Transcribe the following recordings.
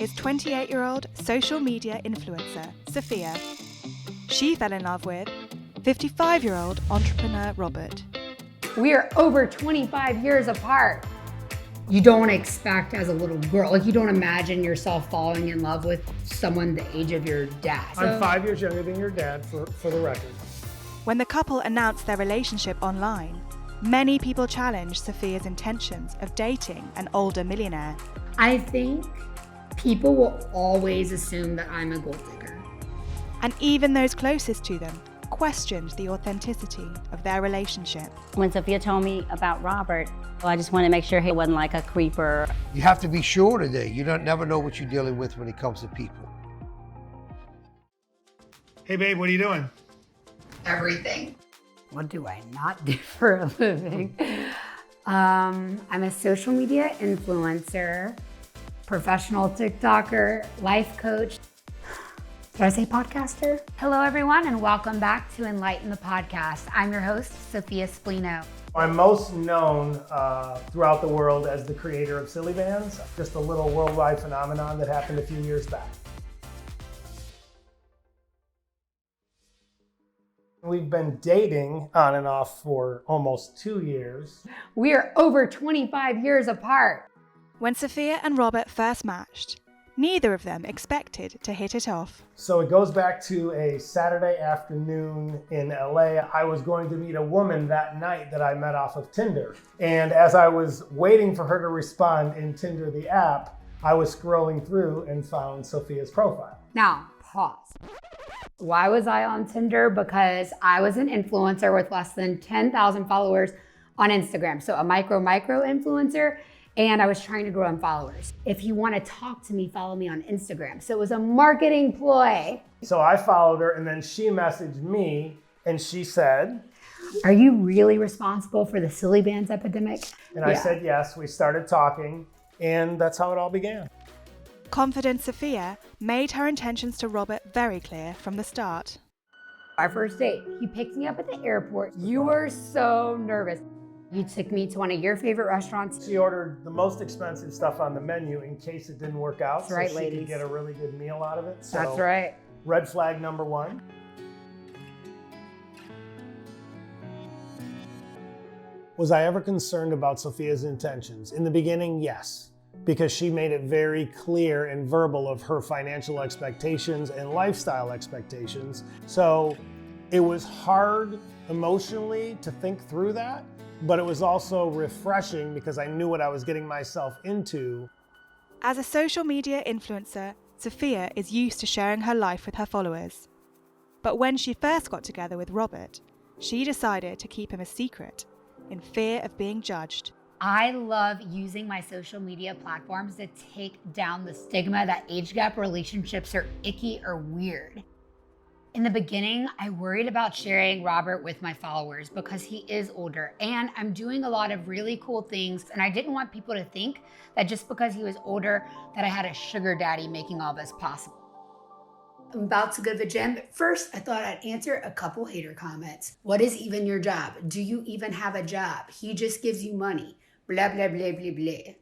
is 28-year-old social media influencer Sophia. She fell in love with 55-year-old entrepreneur Robert. We are over 25 years apart. You don't expect as a little girl, like you don't imagine yourself falling in love with someone the age of your dad. I'm 5 years younger than your dad, for the record. When the couple announced their relationship online, many people challenged Sophia's intentions of dating an older millionaire. I think people will always assume that I'm a gold digger. And even those closest to them questioned the authenticity of their relationship. When Sophia told me about Robert, I just wanted to make sure he wasn't like a creeper. You have to be sure today. You don't never know what you're dealing with when it comes to people. Hey babe, what are you doing? Everything. What do I not do for a living? I'm a social media influencer, professional TikToker, life coach. Did I say podcaster? Hello everyone and welcome back to Enlighten the Podcast. I'm your host, Sophia Spallino. I'm most known throughout the world as the creator of Silly Bands, just a little worldwide phenomenon that happened a few years back. We've been dating on and off for almost 2 years. We are over 25 years apart. When Sophia and Robert first matched, neither of them expected to hit it off. So it goes back to a Saturday afternoon in LA. I was going to meet a woman that night that I met off of Tinder. And as I was waiting for her to respond in Tinder, the app, I was scrolling through and found Sophia's profile. Now, pause. Why was I on Tinder? Because I was an influencer with less than 10,000 followers on Instagram. So a micro influencer. And I was trying to grow in followers. If you want to talk to me, follow me on Instagram. So it was a marketing ploy. So I followed her and then she messaged me and she said, "Are you really responsible for the Silly Bands epidemic?" And I said yes. We started talking and that's how it all began. Confident Sophia made her intentions to Robert very clear from the start. Our first date, he picked me up at the airport. You were so nervous. You took me to one of your favorite restaurants. She ordered the most expensive stuff on the menu in case it didn't work out. That's right, so she ladies. could get a really good meal out of it. So That's right. Red flag number one. Was I ever concerned about Sophia's intentions? In the beginning, yes, because she made it very clear and verbal of her financial expectations and lifestyle expectations. So it was hard emotionally to think through that. But it was also refreshing because I knew what I was getting myself into. As a social media influencer, Sophia is used to sharing her life with her followers. But when she first got together with Robert, she decided to keep him a secret in fear of being judged. I love using my social media platforms to take down the stigma that age gap relationships are icky or weird. In the beginning, I worried about sharing Robert with my followers because he is older and I'm doing a lot of really cool things and I didn't want people to think that just because he was older that I had a sugar daddy making all this possible. I'm about to go to the gym, but first I thought I'd answer a couple hater comments. What is even your job? Do you even have a job? He just gives you money. Blah, blah, blah, blah, blah.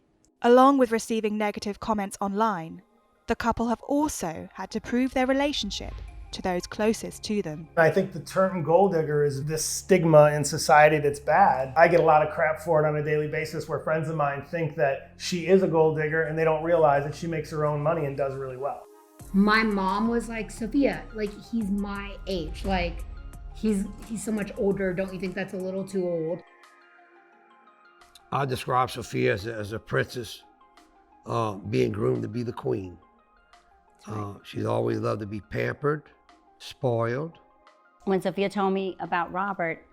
Along with receiving negative comments online, the couple have also had to prove their relationship to those closest to them. I think the term gold digger is this stigma in society that's bad. I get a lot of crap for it on a daily basis where friends of mine think that she is a gold digger and they don't realize that she makes her own money and does really well. My mom was like, "Sophia, like he's my age. Like he's so much older. Don't you think that's a little too old?" I describe Sophia as a princess, being groomed to be the queen. She's always loved to be pampered, spoiled. When Sophia told me about Robert,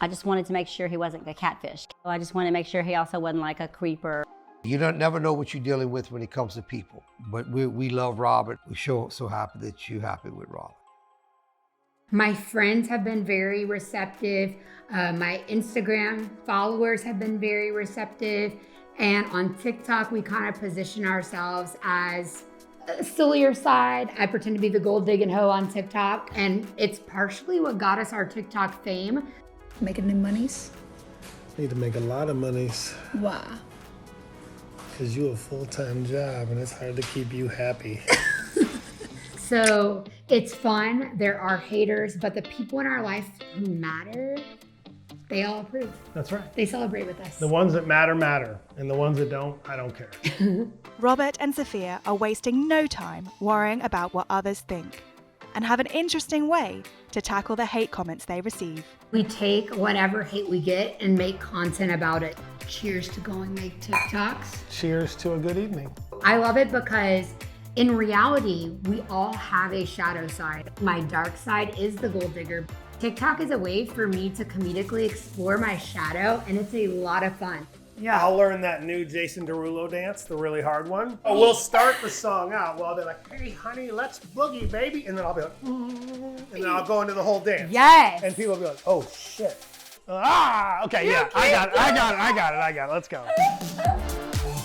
I just wanted to make sure he wasn't a catfish. I just wanted to make sure he also wasn't like a creeper. You don't never know what you're dealing with when it comes to people. But we love Robert. We're so happy that you're happy with Robert. My friends have been very receptive. My Instagram followers have been very receptive. And on TikTok, we kind of position ourselves as a sillier side. I pretend to be the gold digging hoe on TikTok. And it's partially what got us our TikTok fame. Making new monies? Need to make a lot of monies. Why? Because you have a full-time job and it's hard to keep you happy. So it's fun. There are haters, but the people in our life who matter, they all approve. That's right. They celebrate with us. The ones that matter, matter. And the ones that don't, I don't care. Robert and Sophia are wasting no time worrying about what others think and have an interesting way to tackle the hate comments they receive. We take whatever hate we get and make content about it. Cheers to going make TikToks. Cheers to a good evening. I love it because in reality, we all have a shadow side. My dark side is the gold digger. TikTok is a way for me to comedically explore my shadow, and it's a lot of fun. Yeah, I'll learn that new Jason Derulo dance, the really hard one. Oh, we'll start the song out. Well, they're like, hey, honey, let's boogie, baby. And then I'll be like, and then I'll go into the whole dance. Yes. And people will be like, oh, shit. Okay, yeah, I got it. Let's go.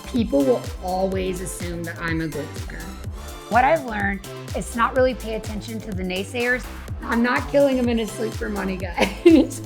People will always assume that I'm a gold digger. What I've learned is to not really pay attention to the naysayers. I'm not killing him in his sleep for money, guys.